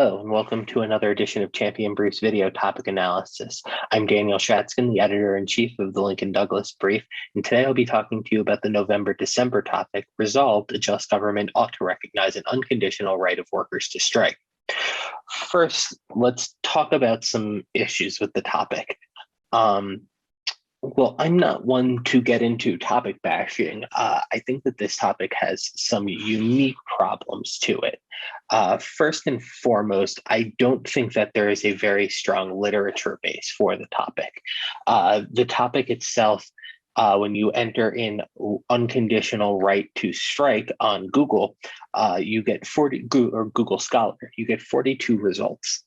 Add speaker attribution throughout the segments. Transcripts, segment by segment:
Speaker 1: Hello, and welcome to another edition of Champion Brief's video topic analysis. I'm Daniel Shatzkin, the editor-in-chief of the Lincoln Douglas Brief, and today I'll be talking to you about the November-December topic, Resolved, a just government ought to recognize an unconditional right of workers to strike. First, let's talk about some issues with the topic. Well, I'm not one to get into topic bashing. I think that this topic has some unique problems to it. First and foremost, I don't think that there is a very strong literature base for the topic. The topic itself, when you enter in unconditional right to strike on Google, you get Google Scholar, you get 42 results.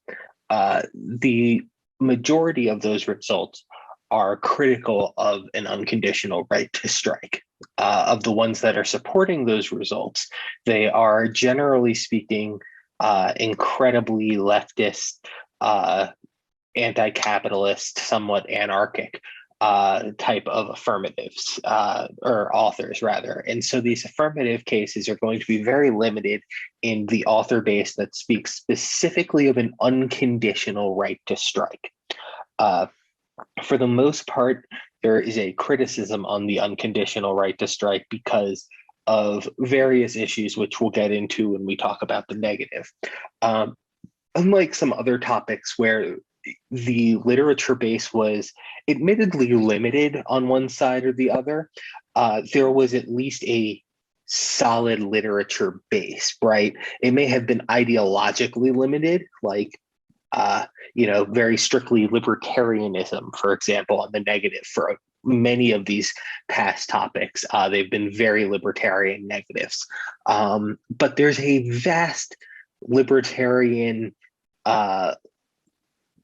Speaker 1: The majority of those results are critical of an unconditional right to strike. Of the ones that are supporting those results, they are generally speaking incredibly leftist, anti-capitalist, somewhat anarchic type of affirmatives, or authors rather. And so these affirmative cases are going to be very limited in the author base that speaks specifically of an unconditional right to strike. For the most part, there is a criticism on the unconditional right to strike because of various issues, which we'll get into when we talk about the negative. Unlike some other topics where the literature base was admittedly limited on one side or the other, there was at least a solid literature base, right? It may have been ideologically limited, like very strictly libertarianism, for example, on the negative for many of these past topics. They've been very libertarian negatives. But there's a vast libertarian,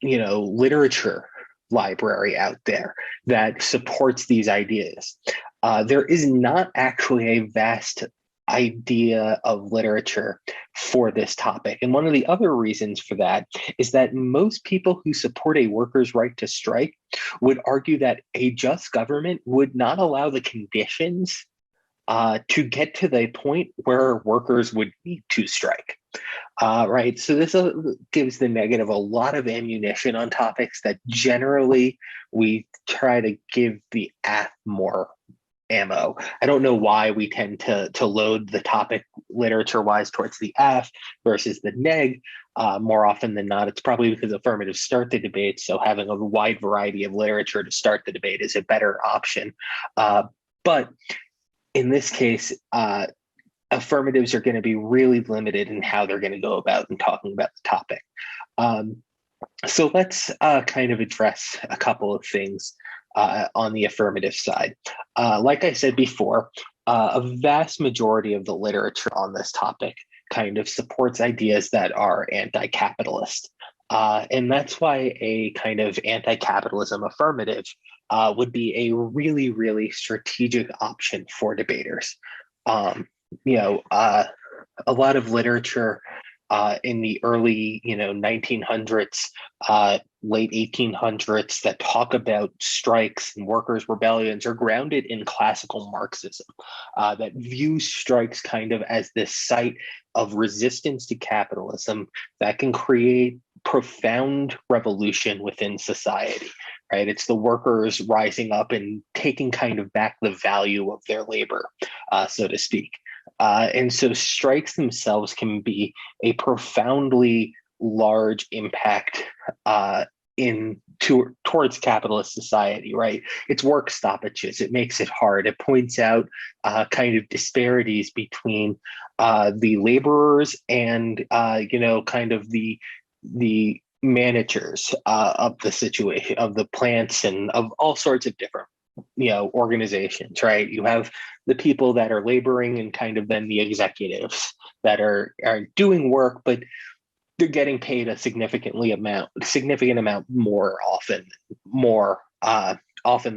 Speaker 1: literature library out there that supports these ideas. There is not actually a vast idea of literature for this topic. And one of the other reasons for that is that most people who support a worker's right to strike would argue that a just government would not allow the conditions to get to the point where workers would need to strike. Right. So this gives the negative a lot of ammunition on topics that generally we try to give the AF more ammo. I don't know why we tend to load the topic literature-wise towards the F versus the neg. More often than not, it's probably because affirmatives start the debate, so having a wide variety of literature to start the debate is a better option. But in this case, affirmatives are going to be really limited in how they're going to go about and talking about the topic. So let's kind of address a couple of things on the affirmative side. Like I said before, a vast majority of the literature on this topic kind of supports ideas that are anti-capitalist. And that's why a kind of anti-capitalism affirmative would be a really, really strategic option for debaters. A lot of literature in the early, 1900s, late 1800s that talk about strikes and workers' rebellions are grounded in classical Marxism that views strikes kind of as this site of resistance to capitalism that can create profound revolution within society, right? It's the workers rising up and taking kind of back the value of their labor, so to speak. And so strikes themselves can be a profoundly large impact towards capitalist society, right? It's work stoppages. It makes it hard. It points out kind of disparities between the laborers and kind of the managers of the situation, of the plants and of all sorts of different organizations, right? You have the people that are laboring and kind of then the executives that are doing work, but they're getting paid a significant amount more often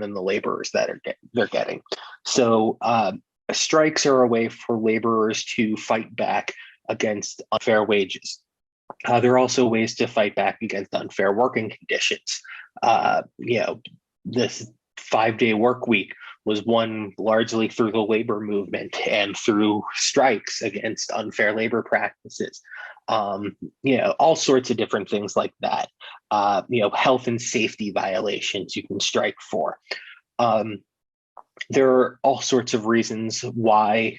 Speaker 1: than the laborers that they're getting. So strikes are a way for laborers to fight back against unfair wages. There are also ways to fight back against unfair working conditions. This 5-day work week was won largely through the labor movement and through strikes against unfair labor practices. all sorts of different things like that. Health and safety violations you can strike for. There are all sorts of reasons why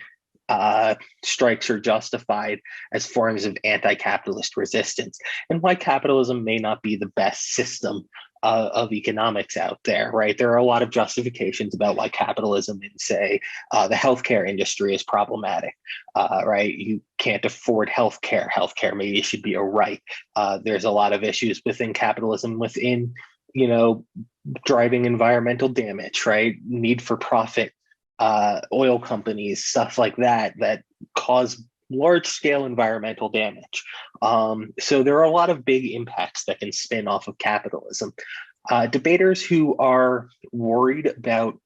Speaker 1: strikes are justified as forms of anti-capitalist resistance, and why capitalism may not be the best system of economics out there, right? There are a lot of justifications about why capitalism in, say, the healthcare industry is problematic, right? You can't afford healthcare. Healthcare maybe should be a right. There's a lot of issues within capitalism within, driving environmental damage, right? Need for profit, oil companies, stuff like that, that cause large scale environmental damage. So there are a lot of big impacts that can spin off of capitalism. Debaters who are worried about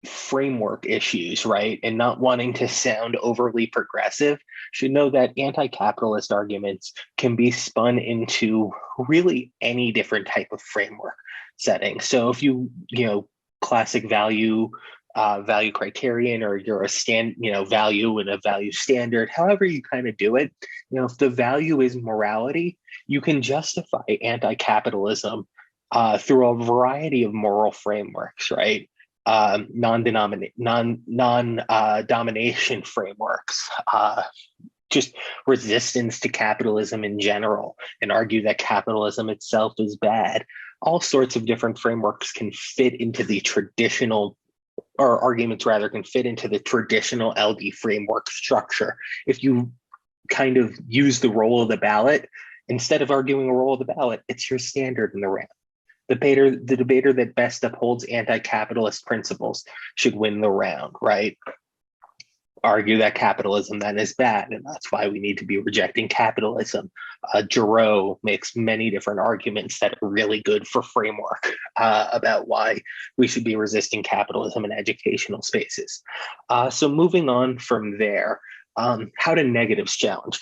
Speaker 1: framework issues, right, and not wanting to sound overly progressive should know that anti-capitalist arguments can be spun into really any different type of framework setting. So if you classic value criterion, or you're a value and a value standard, however you kind of do it, if the value is morality, you can justify anti-capitalism through a variety of moral frameworks, right? Non-domination frameworks, just resistance to capitalism in general, and argue that capitalism itself is bad. All sorts of different frameworks can fit into the traditional, or arguments rather, can fit into the traditional LD framework structure. If you kind of use the role of the ballot, instead of arguing a role of the ballot, it's your standard in the round. The debater that best upholds anti-capitalist principles should win the round, right? Argue that capitalism then is bad, and that's why we need to be rejecting capitalism. Giroux makes many different arguments that are really good for framework about why we should be resisting capitalism in educational spaces. So moving on from there, how do negatives challenge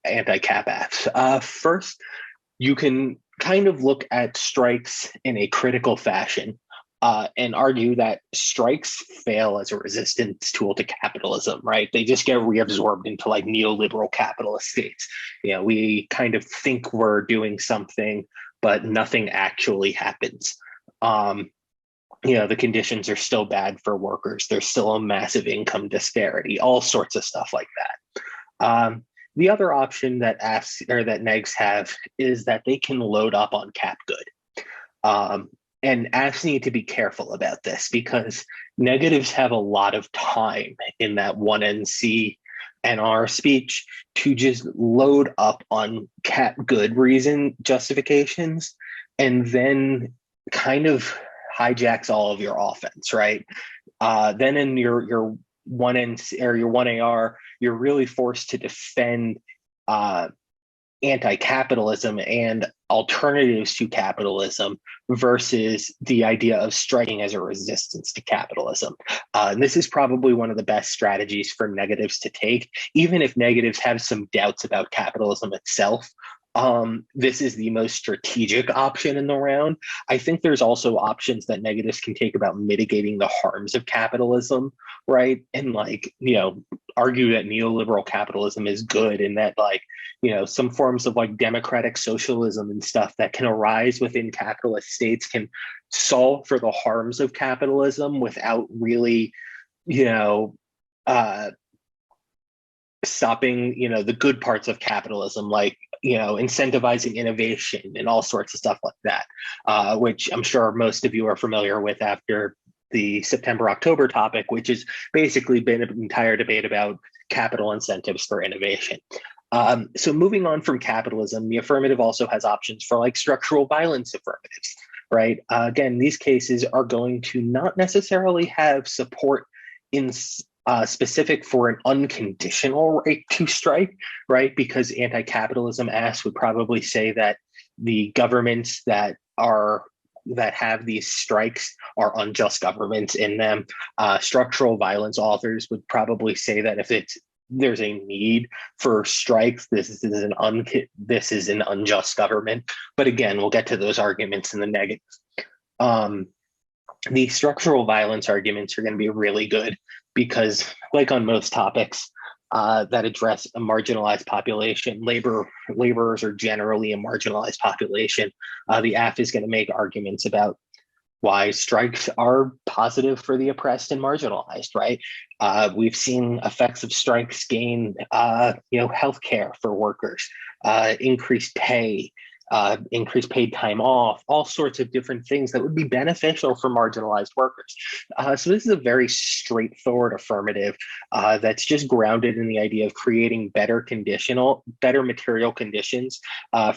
Speaker 1: anti-cap acts? First, you can kind of look at strikes in a critical fashion and argue that strikes fail as a resistance tool to capitalism, right? They just get reabsorbed into like neoliberal capitalist states. We kind of think we're doing something, but nothing actually happens. The conditions are still bad for workers. There's still a massive income disparity, all sorts of stuff like that. The other option that negs have is that they can load up on cap good. And AFs need to be careful about this, because negatives have a lot of time in that 1NC NR speech to just load up on cap good reason justifications, and then kind of hijacks all of your offense, right? Then in your 1NC or your 1AR, you're really forced to defend anti-capitalism and alternatives to capitalism versus the idea of striking as a resistance to capitalism. And this is probably one of the best strategies for negatives to take, even if negatives have some doubts about capitalism itself. This is the most strategic option in the round. I think there's also options that negatives can take about mitigating the harms of capitalism, right? And argue that neoliberal capitalism is good, and that some forms of democratic socialism and stuff that can arise within capitalist states can solve for the harms of capitalism without really, stopping, the good parts of capitalism, incentivizing innovation and all sorts of stuff like that, which I'm sure most of you are familiar with after the September-October topic, which has basically been an entire debate about capital incentives for innovation. So moving on from capitalism, the affirmative also has options for structural violence affirmatives, right? Again, these cases are going to not necessarily have support in specific for an unconditional right to strike, right? Because anti-capitalism asks would probably say that the governments that have these strikes are unjust governments in them. Structural violence authors would probably say that if there's a need for strikes, this is an unjust government. But again, we'll get to those arguments in the negative. The structural violence arguments are going to be really good because, like on most topics, that address a marginalized population. Laborers are generally a marginalized population. The AF is going to make arguments about why strikes are positive for the oppressed and marginalized, right? We've seen effects of strikes gain, healthcare for workers, increased pay, increased paid time off, all sorts of different things that would be beneficial for marginalized workers. So this is a very straightforward affirmative that's just grounded in the idea of creating better material conditions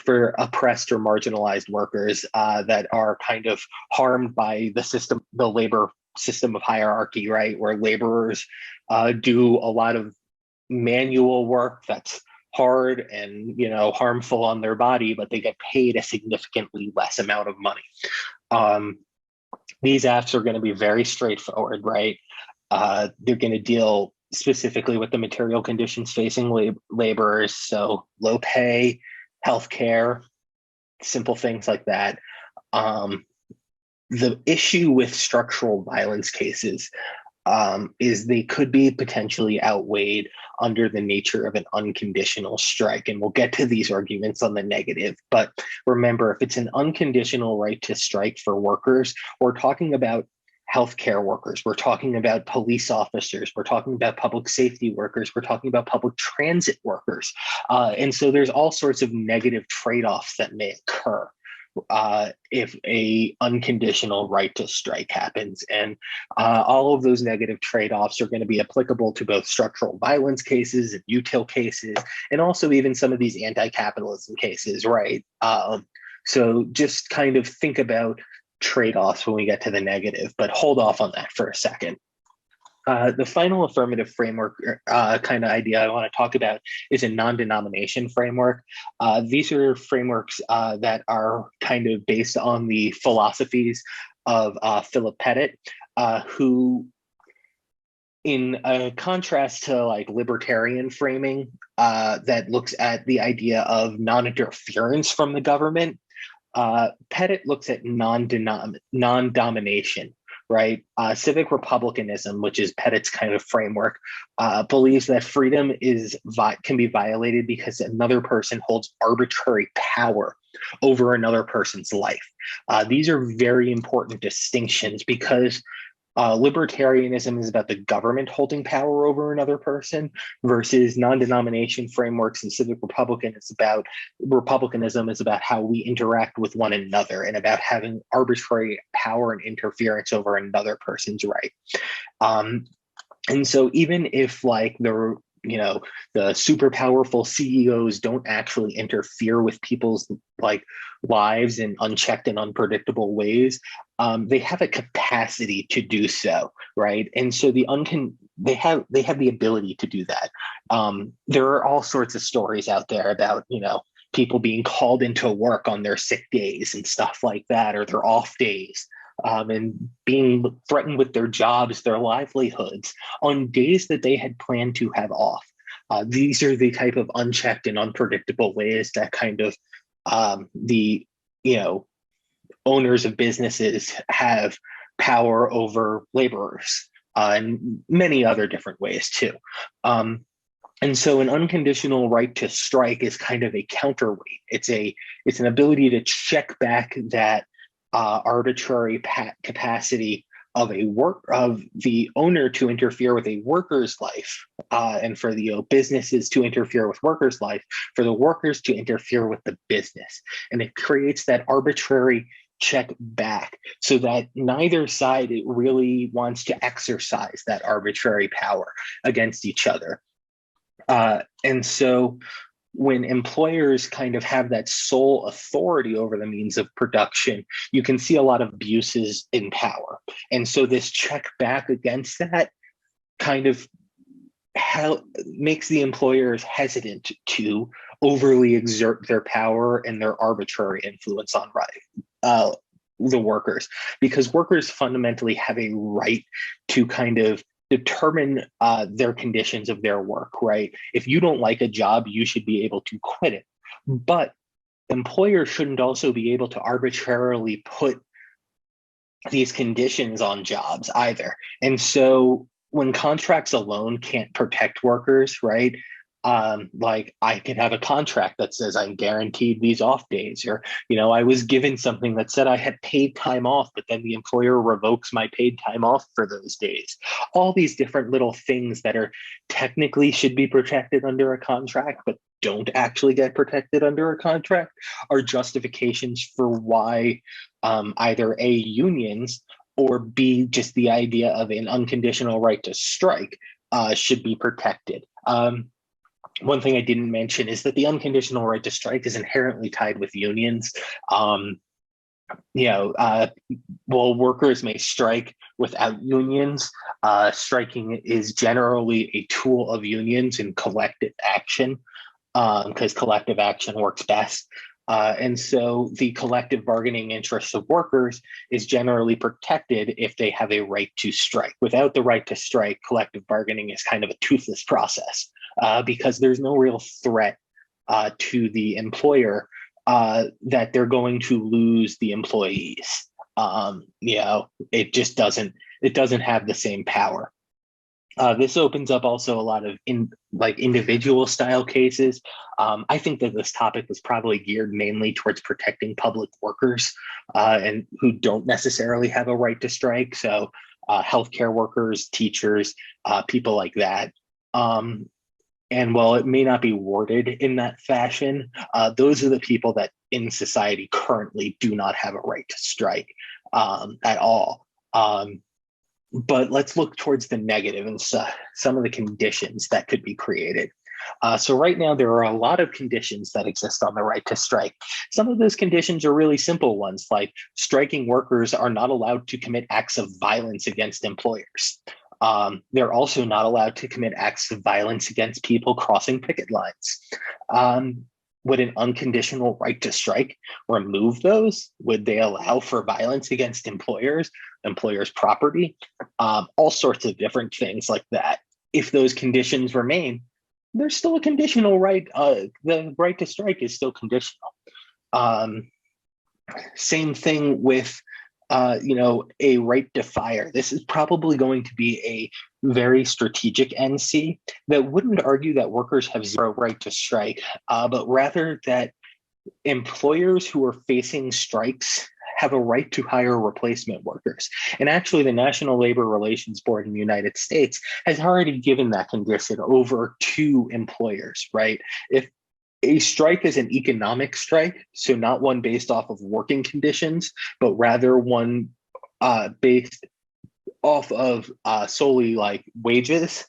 Speaker 1: for oppressed or marginalized workers that are kind of harmed by the labor system of hierarchy, right? Where laborers do a lot of manual work that's hard and harmful on their body, but they get paid a significantly less amount of money. These apps are going to be very straightforward, right? They're going to deal specifically with the material conditions facing laborers, so low pay, healthcare, simple things like that. The issue with structural violence cases is they could be potentially outweighed under the nature of an unconditional strike. And we'll get to these arguments on the negative. But remember, if it's an unconditional right to strike for workers, we're talking about healthcare workers, we're talking about police officers, we're talking about public safety workers, we're talking about public transit workers. And so there's all sorts of negative trade-offs that may occur if a unconditional right to strike happens. And all of those negative trade-offs are going to be applicable to both structural violence cases and util cases, and also even some of these anti-capitalism cases, right? So just kind of think about trade-offs when we get to the negative, but hold off on that for a second. The final affirmative framework kind of idea I want to talk about is a non-denomination framework. These are frameworks that are kind of based on the philosophies of Philip Pettit, who, in contrast to like libertarian framing that looks at the idea of non-interference from the government, Pettit looks at non-domination. Right? Civic republicanism, which is Pettit's kind of framework, believes that freedom can be violated because another person holds arbitrary power over another person's life. These are very important distinctions because libertarianism is about the government holding power over another person, versus non-denomination frameworks and civic republicanism is about how we interact with one another and about having arbitrary power and interference over another person's right. And so even if like the super powerful CEOs don't actually interfere with people's like lives in unchecked and unpredictable ways, they have a capacity to do so, right? And so they have the ability to do that. There are all sorts of stories out there about people being called into work on their sick days and stuff like that, or their off days. And being threatened with their jobs, their livelihoods on days that they had planned to have off. These are the type of unchecked and unpredictable ways that kind of the owners of businesses have power over laborers, and many other different ways too. And so an unconditional right to strike is kind of a counterweight. It's an ability to check back that arbitrary capacity of the owner to interfere with a worker's life, and for the businesses to interfere with workers' life, for the workers to interfere with the business. And it creates that arbitrary check back so that neither side really wants to exercise that arbitrary power against each other. And so when employers kind of have that sole authority over the means of production, you can see a lot of abuses in power. And so this check back against that kind of makes the employers hesitant to overly exert their power and their arbitrary influence on the workers, because workers fundamentally have a right to kind of determine their conditions of their work, right? If you don't like a job, you should be able to quit it. But employers shouldn't also be able to arbitrarily put these conditions on jobs either. And so when contracts alone can't protect workers, right? Like I can have a contract that says I'm guaranteed these off days, or, I was given something that said I had paid time off, but then the employer revokes my paid time off for those days. All these different little things that are technically should be protected under a contract, but don't actually get protected under a contract are justifications for why either A, unions, or B, just the idea of an unconditional right to strike should be protected. One thing I didn't mention is that the unconditional right to strike is inherently tied with unions. While workers may strike without unions, striking is generally a tool of unions in collective action, because collective action works best. And so the collective bargaining interests of workers is generally protected if they have a right to strike. Without the right to strike, collective bargaining is kind of a toothless process, because there's no real threat to the employer that they're going to lose the employees. It just doesn't have the same power. This opens up also a lot of individual style cases. I think that this topic was probably geared mainly towards protecting public workers and who don't necessarily have a right to strike. So healthcare workers, teachers, people like that. And while it may not be worded in that fashion, those are the people that in society currently do not have a right to strike at all. But let's look towards the negative and some of the conditions that could be created. So right now, there are a lot of conditions that exist on the right to strike. Some of those conditions are really simple ones, like striking workers are not allowed to commit acts of violence against employers. They're also not allowed to commit acts of violence against people crossing picket lines. Would an unconditional right to strike remove those? Would they allow for violence against employers' property? All sorts of different things like that. If those conditions remain, there's still a conditional right. The right to strike is still conditional. Same thing with a right to fire. This is probably going to be a very strategic NC that wouldn't argue that workers have zero right to strike, but rather that employers who are facing strikes have a right to hire replacement workers. And actually, the National Labor Relations Board in the United States has already given that condition over to employers, right? If a strike is an economic strike, so not one based off of working conditions, but rather one based off of solely like wages.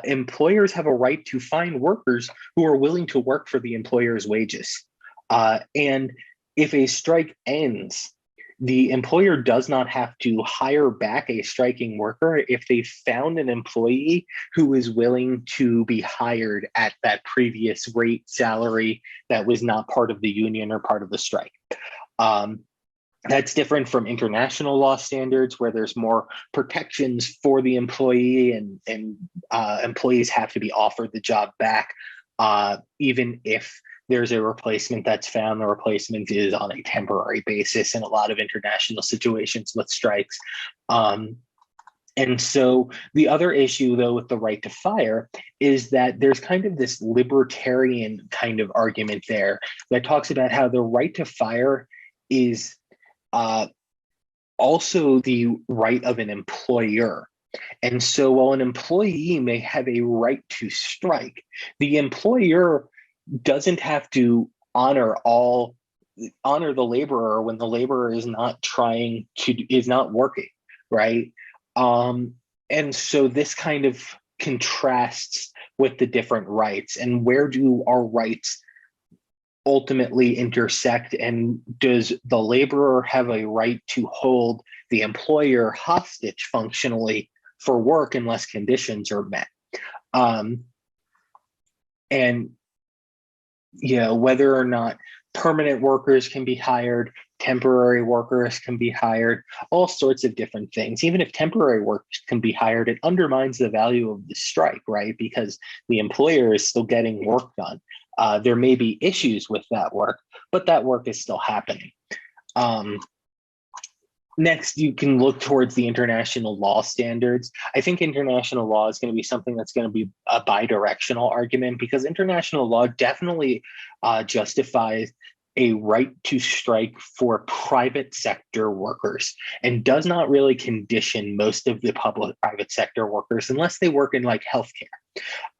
Speaker 1: Employers have a right to find workers who are willing to work for the employer's wages. And if a strike ends, the employer does not have to hire back a striking worker if they found an employee who is willing to be hired at that previous rate salary that was not part of the union or part of the strike. That's different from international law standards where there's more protections for the employee and employees have to be offered the job back, even if there's a replacement that's found. The replacement is on a temporary basis in a lot of international situations with strikes. And so the other issue, though, with the right to fire is that there's kind of this libertarian kind of argument there that talks about how the right to fire is also the right of an employer. And so while an employee may have a right to strike, the employer doesn't have to honor the laborer when the laborer is not working, right? And so this kind of contrasts with the different rights, and where do our rights ultimately intersect, and does the laborer have a right to hold the employer hostage functionally for work unless conditions are met? And whether or not permanent workers can be hired, temporary workers can be hired, all sorts of different things. Even if temporary workers can be hired, it undermines the value of the strike, right? Because the employer is still getting work done. There may be issues with that work, but that work is still happening. Next, you can look towards the international law standards. I think international law is going to be something that's going to be a bidirectional argument, because international law definitely justifies a right to strike for private sector workers and does not really condition most of the public private sector workers unless they work in like healthcare.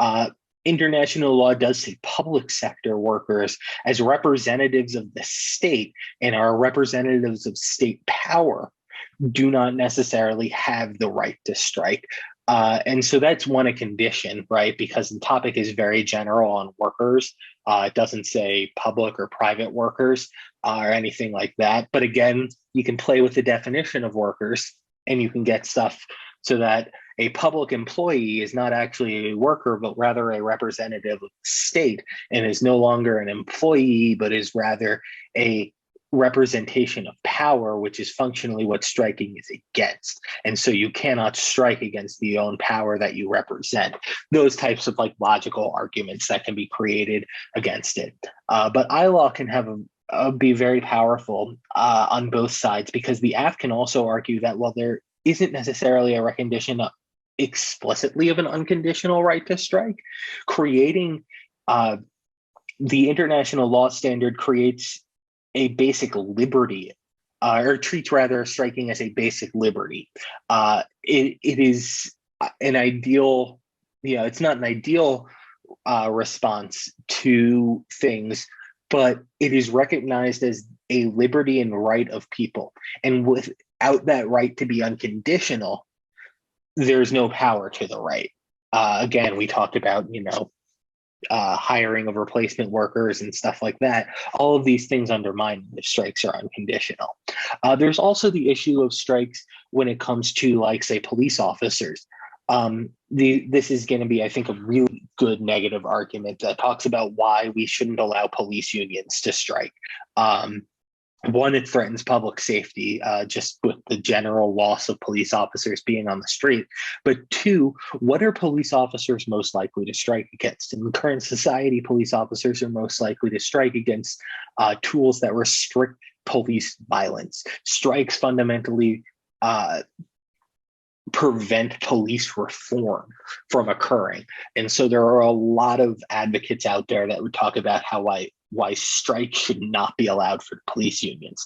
Speaker 1: Uh, International law does see public sector workers as representatives of the state and are representatives of state power, do not necessarily have the right to strike. And so that's one, a condition, right? Because the topic is very general on workers. It doesn't say public or private workers or anything like that. But again, you can play with the definition of workers and you can get stuff so that a public employee is not actually a worker, but rather a representative of the state and is no longer an employee, but is rather a representation of power, which is functionally what striking is against. And so you cannot strike against the own power that you represent. Those types of like logical arguments that can be created against it. But ILAW can have be very powerful on both sides, because the AF can also argue that while there isn't necessarily a recognition explicitly of an unconditional right to strike, creating the international law standard creates a basic liberty, or treats rather striking as a basic liberty. It is an ideal, it's not an ideal response to things, but it is recognized as a liberty and right of people. And without that right to be unconditional, there's no power to the right. Again, we talked about, hiring of replacement workers and stuff like that. All of these things undermine if strikes are unconditional. There's also the issue of strikes when it comes to, like, say, police officers. This is going to be, I think, a really good negative argument that talks about why we shouldn't allow police unions to strike. One, it threatens public safety, just with the general loss of police officers being on the street. But two, what are police officers most likely to strike against? In current society, police officers are most likely to strike against tools that restrict police violence. Strikes fundamentally prevent police reform from occurring. And so there are a lot of advocates out there that would talk about why strikes should not be allowed for police unions.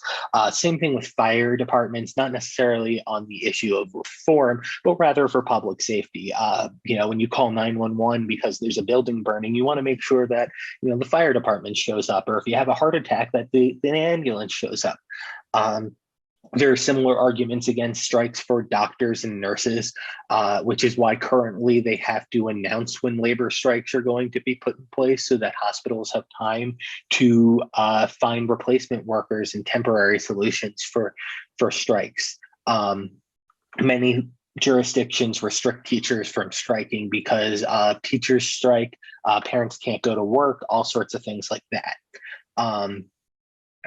Speaker 1: Same thing with fire departments, not necessarily on the issue of reform, but rather for public safety. When you call 911 because there's a building burning, you want to make sure that, the fire department shows up, or if you have a heart attack, that the ambulance shows up. There are similar arguments against strikes for doctors and nurses, which is why currently they have to announce when labor strikes are going to be put in place so that hospitals have time to find replacement workers and temporary solutions for strikes. Many jurisdictions restrict teachers from striking because teachers strike, parents can't go to work, all sorts of things like that.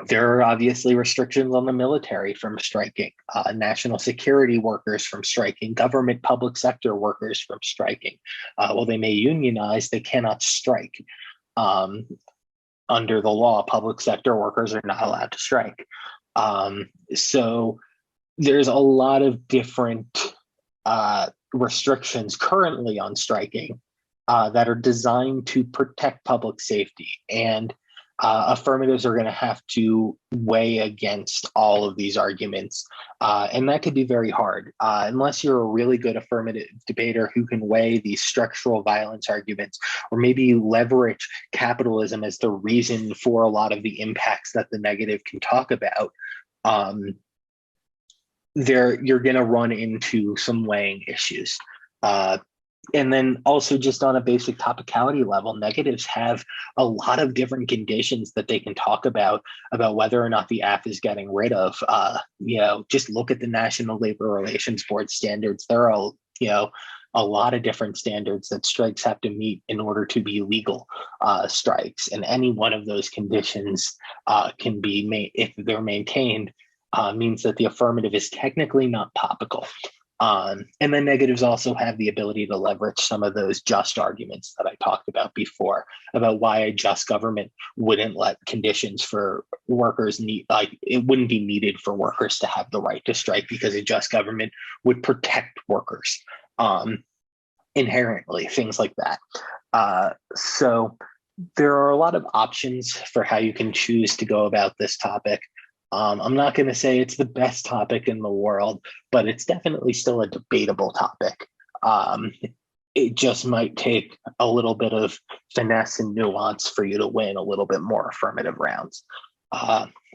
Speaker 1: There are obviously restrictions on the military from striking, national security workers from striking, government public sector workers from striking. While they may unionize, they cannot strike. Under the law, public sector workers are not allowed to strike. So there's a lot of different restrictions currently on striking that are designed to protect public safety. And affirmatives are going to have to weigh against all of these arguments. And that could be very hard. Unless you're a really good affirmative debater who can weigh these structural violence arguments, or maybe leverage capitalism as the reason for a lot of the impacts that the negative can talk about, you're going to run into some weighing issues. And then also, just on a basic topicality level, negatives have a lot of different conditions that they can talk about whether or not the app is getting rid of. Just look at the National Labor Relations Board standards. There are, a lot of different standards that strikes have to meet in order to be legal strikes. And any one of those conditions can be, if they're maintained, means that the affirmative is technically not topical. And then negatives also have the ability to leverage some of those just arguments that I talked about before, about why a just government wouldn't let conditions for workers need, like it wouldn't be needed for workers to have the right to strike, because a just government would protect workers inherently, things like that. So there are a lot of options for how you can choose to go about this topic. I'm not going to say it's the best topic in the world, but it's definitely still a debatable topic. Um, it just might take a little bit of finesse and nuance for you to win a little bit more affirmative rounds.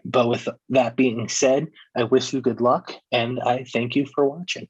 Speaker 1: But with that being said, I wish you good luck, and I thank you for watching.